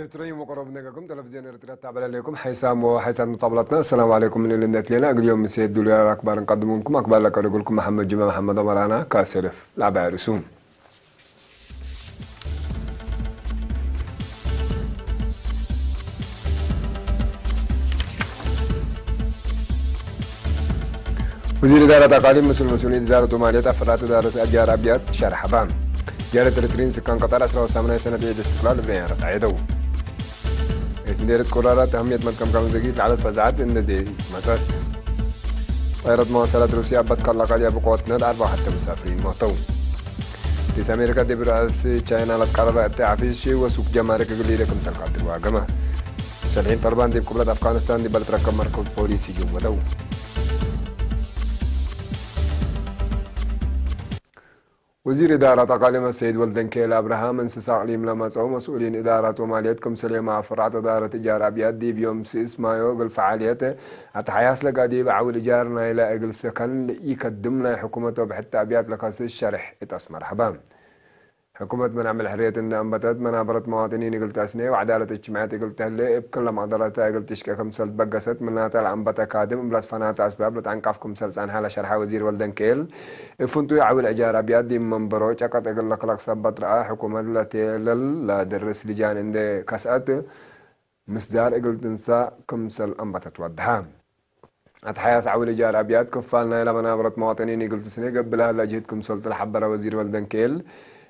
إريتريين مقرب نجاكم تلفزيون إريتريا تابع عليكم حيسام وحيسان مطابلتنا. السلام عليكم من اللي ندت لنا اليوم من سيد دولار أكبر نقدم لكم أكبر لك لكم محمد جمال محمد أمرانا كاسرف لعب عرسون. وزير إدارة أقاليم مسؤولين إدارة مالية أفراد إدارة أجار أبيات شارع حبان جارة إريتريين سكان قطر 10 سنة عيد استقلال بنيارة عيدو مديرة قرارات أهمية مدكم كم دقيقة عدد فزعات إن زي مثلا طائرة مواصلات روسيا بتقلق عليها بقوتنا الأربعة حتى مسافرين مهتو في أمريكا دي برأس تشاينا لتقرر التعفيز شيء وسوق جمارك قليلة كم سلقات الواقمة مسلحين طالبان دي بقبلة أفغانستان دي بلد رقم مركب بوليسي جوا دو وزير إدارة أقاليم السيد ولدن كيل أبراهام انسساق ليم لمسعو مسؤولين إدارة وماليتكم سليمة فرعة إدارة إيجار أبيات دي بيوم سيس مايو قل فعاليته أتحياس لقا دي بعول إيجارنا إلى أقل سكن يقدمنا حكومته بحتى أبيات لقاس الشرح إتأسمر حبام حكومة منع الحرية إن أنبتت منابرة مواطنين قلت أسني وعدالة اجتماعية قلت هلا بكل مقدرتها قلت تشكي كمسل بقست مناتا الأنبتة كادم بلاد فناتا أسباب لتعنقف كمسل عن حالة شرحة وزير ولدن كيل فنتو يعول إجارة بياد دي من بروج أقد أقل لك سبت رأى حكومة التي لا درس لجان عند كسأت مسدار قلت تنسى كمسل أنبتت ودها أتحياس عول إيجار أبيات كفالنا إلى منابرة مواطنين قلت سنة قبلها لجهتكم سلطة الحبرة وزير ولدن كيل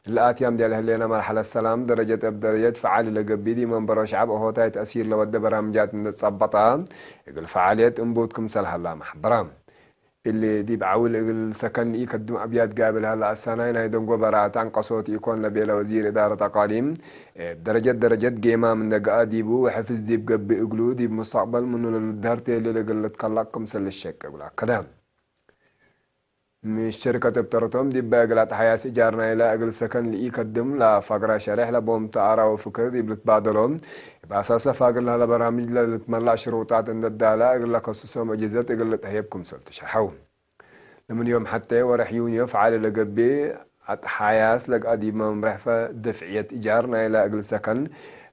الآتيام ديال هلينا مرحلة السلام درجة بدرجة فعال لقبي دي من برا شعب وهو تاي تأثير لود برامجات من الصبطان يقول فعاليات انبوتكم سلها الله محبرام اللي دي بعول السكن يقدم أبيات قابل هلا السنة ينايدون قبرات عن قصوت يكون لبيلا وزير إدارة أقاليم درجة قيمة من دقاء ديبو وحفز ديب قبي اقلو ديب مستقبل منو للدهرتي اللي لقل تقلقكم سل الشك يقول كلام من الشركة بترتم دي باقلات حياة إيجارنا إلى أقل سكن ليقدم لا فقرة شرح لبوم تعارى وفكر دي بتبادلهم بأساسا فاقر لها لبرامج لتملع شروطات عند الدالة أقل لك خصوصا مجزات أقل تهيبكم سلط شرحو لمن يوم حتى ورح يونيو فعال لقبي حياة لك أديما مرحفة دفعية إيجارنا إلى أقل سكن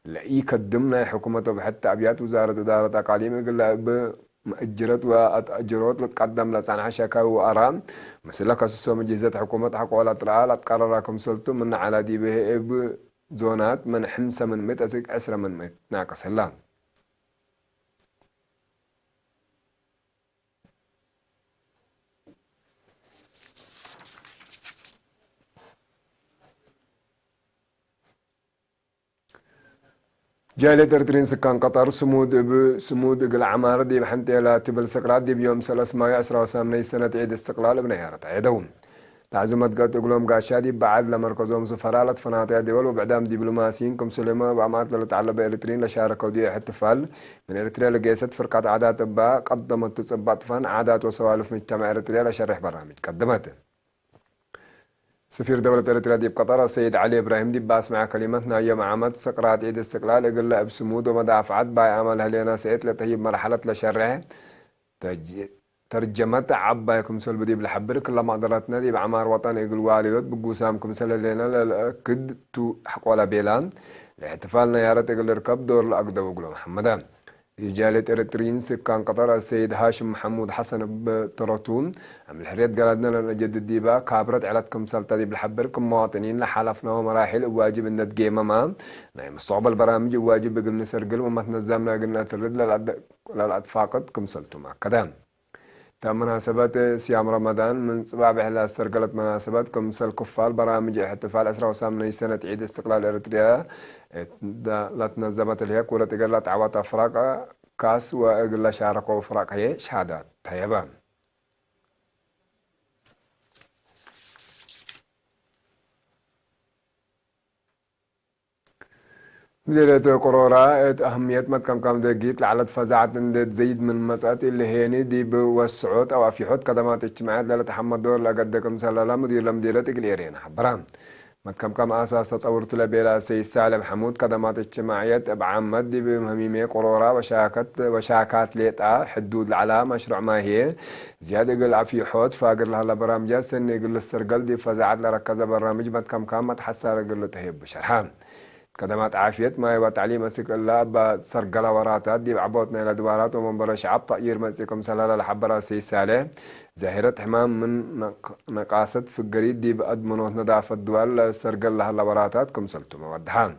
ليقدمنا حكومته بحتى أبيات وزارة إدارة أقاليم أقل مأجرت وأتأجرت لتقدم لسان حشكا وأرام مثل كسوسو مجهزات حكومة حق ولا ترعى لتقرركم سلطو من على دي به زونات من حمسة من مت أسك 10 من مت ناقص هلا جالي ترترين سكان قطر سمود قل عمارة دي بحنتي لا تبل سقلات دي بيوم 310 سنة عيد استقلال بنيارة عيدون العزومات قد تقولهم قاشادي بعد لمركزهم سفرالة فناطق دول وبعدام دبلوماسيين كم سلمة وعمات لتعلب إريترين لشاركوا دي احتفال من إريتريا لقيست فرقة عادات با قدمت تصبات فن عادات وسوالف مجتمع إريتريا لشرح برامج قدمت سفير دولة إريتريا دي بقطر السيد علي إبراهيم دي باس مع كلمتنا يوم عمد سقرات عيد استقلال يقول بسمود ومدافعات باي عملها لنا سيد لتهيب مرحلة لشرح ترجمت عبايكم سل بدي بالحبر كل ما قدرتنا دي بعمار وطن يقول واليوت بقوسامكم سل لنا للأكد تو حق ولا بيلان الاحتفالنا يا ريت يقول ركب دور الأقدم وقولوا محمدان رجالة إريتريين سكان قطر السيد هاشم محمود حسن بتراتون أم الحريات قالتنا لنا جدد ديبا كابرت علتكم سلطة دي بالحبر كم مواطنين لحلفنا ومراحل واجب إن تقيمة ما نايم الصعوبة البرامج واجب قلنا سرقل وما تنزمنا قلنا ترد للأدفاقت كم سلطوا مع كدام تم مناسبات صيام رمضان من صباح إلى استرقلت مناسبات كمثل كفال برامج احتفال 10 سنة عيد استقلال إريتريا لا تنظمت الهيك ولا تقلت عوات أفراق كاس وقل شاركوا أفراق هي شهادات طيبة مديرية قرورة أهمية ما كم دقيت لعلى فزعت تزيد من مسات اللي هي دي بوسعود أو في حد خدمات اجتماعية لا تحمل دور لقدكم سلالة مدير لمديرتك الإيرين حبران ما كم أساس تطور تلبيلا سي سالم حمود خدمات اجتماعية بعمد دي بمهمية قرورة وشاكات ليتا حدود العلام مشروع ما هي زيادة قل في حد فاقر لها برامج سن يقول السرقل دي فزعت لركز برامج ما كم ما تحسر قل تهيب بشرحان خدمات عافية ما يبقى تعليم أسك الله بسرقلا وراتات دي بعبوتنا إلى دوارات ومنبر شعب طائر مسيكم سلالة لحبرا سي صالح ظاهرة حمام من نقاصة في الجريد دي بأدمنه نظافة الدول سرقلا هلا وراتات كم سلتم ودحان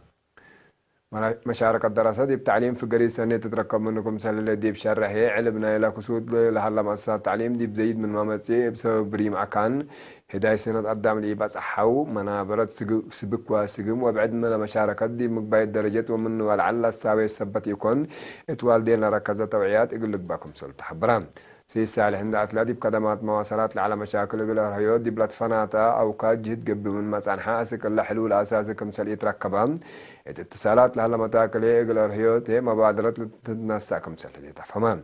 مشاركة الدراسات دي بتعليم في قرية سنة تتركب منكم سلة دي بشرح هي علمنا إلى كسود لهلا مؤسسات تعليم دي بزيد من مامسي بسبب بريم عكان هداية سنة قدام اللي بس أحو منابرة سبك وسجم وبعد من المشاركات دي مقباية درجات ومن ولعل الساوي السبت يكون اتوال دينا ركزة توعيات يقول لك باكم سلطة حبرام سي صالح عند أتلادي بقدمات مواصلات على مشاكل الهيود دي بلاد فناتا أو كاجهد قبل من مسان حاسك اللي حلول أساسي كمسل يتركبها اتصالات لهلا متاكل الهيود هي مبادرة تتنسى كمسل اللي تفهمان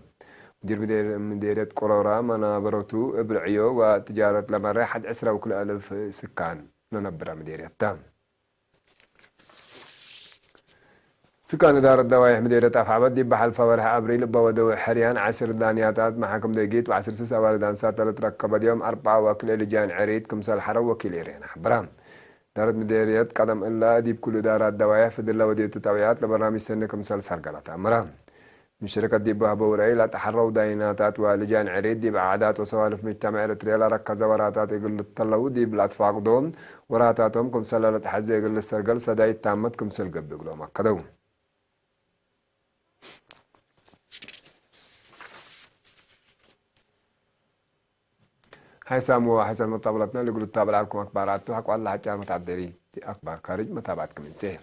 مديرة قرورة منابرتو إبرعيو وتجارة لمرة حد عسرة وكل ألف سكان ننبرا مديرية التام سكان إدارة دوائح مديرية أفعبد دي بحل فورح أبريل بودو حريان عسر دانياتات محاكم دقيت وعسر سسا واردان ساتة تركبت يوم 4 وكل لجان عريد كمسال حرو وكيل إيرين حبرام دارت مديرية قدم إلا دي بكل إدارات دوائح في دلة ودية التوعيات لبرنامج سنة كمسال سرقلة أمرام من شركة دي بهبوري لا تحروا دايناتات ولجان عريد دي بعادات وسوالف مجتمع إريتريا ركز وراتات يقول الطلو دي بالأتفاق دوم وراتاتهم كمسال لتحزي يقول السرقل سداي تامت كمسال قبل يقولوا مكدو هاي سامو حسن مطابلتنا اللي يقولوا تابع لكم أخبارات وحكوا الله حتى متعدري أخبار خارج متابعتكم من سهل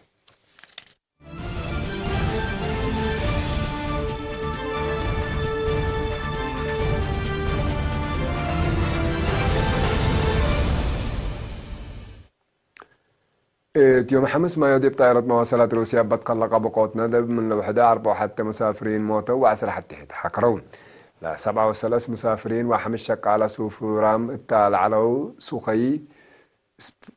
يوم 5 مايو دي بطائرة مواصلات روسيا بتقلق بقوتنا من الوحدة 4 حتى مسافرين موتوا وعسر حتى حكرون لا 7 و3 مسافرين وحمش شق على سوفورام التال على سوخي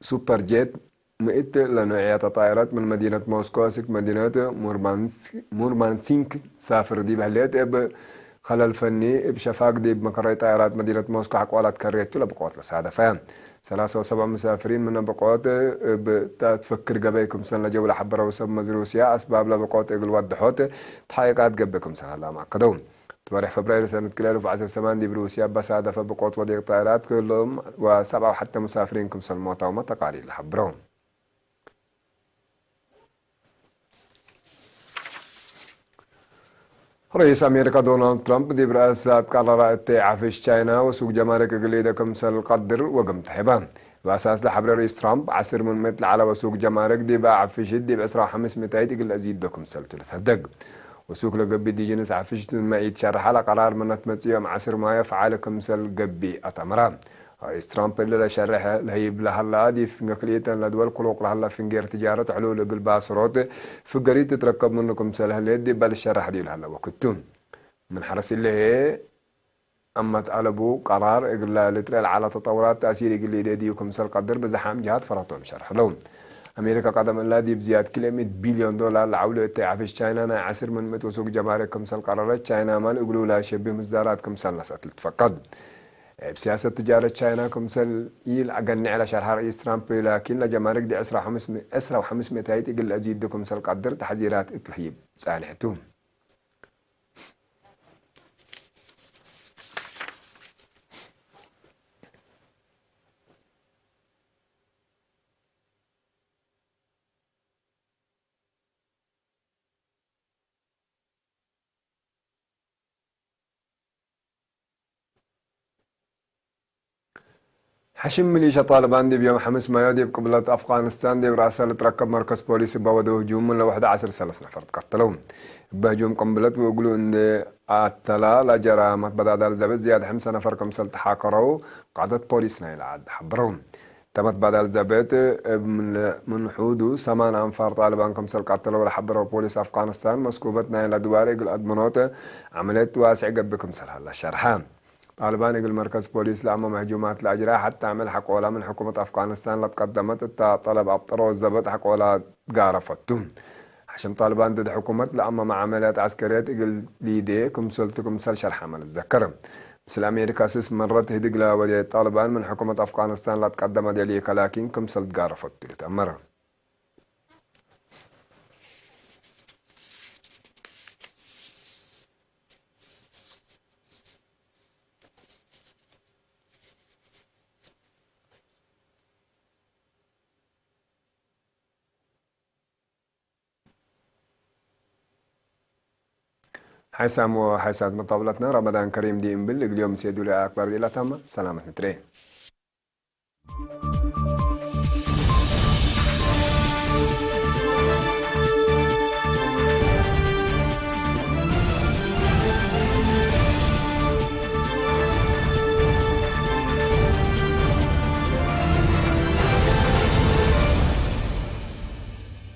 سوبر جيت مئت لنوعية طائرات من مدينة موسكو سك مدينة مورمانسينك سافر دي بهليت خلل فني بشفاق دي بمقر طائرات مدينة موسكو حقوالات كريتو لبقوات لسعادة فهم 3 و7 مسافرين من بقوات بتفكر قبيكم سنة جولة حبرة وسب روسيا أسباب لبقوات إقل وضحوت تحقيقات قبيكم سنة لا معقدون تبارح فبراير سنة كلالو في 10 دي بروسيا بس هذا فبقوات وضيق طائرات كلهم و7 وحتى مسافرين كم سنة موتا وما تقارير لحبرون رئيس أمريكا دونالد ترامب دي برئاسات قرر عفش تشاينا وسوق جمارك قليدة كمسل قدر وقمت حبان وأساس لحبر رئيس ترامب عسر من مثل على وسوق جمارك دي بعفش دي بأسرع 500 يقل أزيد دكم سلت لثدق وسوق لقبي دي جنس عفش ما يتشرح على قرار من تمسيهم عسر ما يفعل كمسل قبي أتمران رئيس ترامب اللي شرح الهيب لهلا دي في نقلية لدول قلوق لهلا في غير تجارة حلول قل باسروت في قرية تتركب منكم سلهل دي بل الشرح دي لهلا وكتون من حرس اللي هي أما تقلبوا قرار إقلا لتريل على تطورات تأثير إقلي دي وكمسل قدر بزحام جهات فرطهم شرح لهم أمريكا قدم الله دي بزيادة كلمة بليون دولار لعولة تعفش تشاينا نا عسر من متوسوق جمارك كمسل قرارات تشاينا ما يقولوا لا شبه مزارات كمسل نسات تفقد بسياسة تجارة تشاينا كمسل يل أقنع على شرح رئيس ترامب لكن لجمارك دي أسرع 500 يقل أزيد كمسل قدر تحذيرات إطلحيب صالحتهم حشم ميليشيا طالبان دي بيوم 5 مايو دي بقبلة أفغانستان دي براسل تركب مركز بوليس بودو هجوم من لوحدة 10 نفر تقتلوا بهجوم قنبلت ويقولوا إن التلا لجرامة بدأ الزبط زيادة 5 نفر كمسل تحاكروا قادة بوليس نايل عاد حبرهم تمت بعد الزبط من حدود 8 أنفار طالبان كمسل قتلوا لحبروا بوليس أفغانستان مسكوبت نايل أدواري الأدمنوت عملت واسع قبل كمسل هلا شرحان طالبان يقول مركز بوليس لأمام هجومات الأجراء حتى عمل حقولا من حكومة أفغانستان لتقدمت طلب أبطروا الزبط حقولا قارفتهم عشان طالبان ضد حكومة لأمام عمليات عسكرية يقول ليدي كمسلتكم سل حمل الذكر مثل أمريكا سيس مرت هدق لودي طالبان من حكومة أفغانستان لتقدمت يليك لكن كمسلت قارفتهم لتأمرها حيسام وحيسات مطاولتنا رمضان كريم دي إمبل اليوم سيدولي أكبر دي لتما سلامة نتري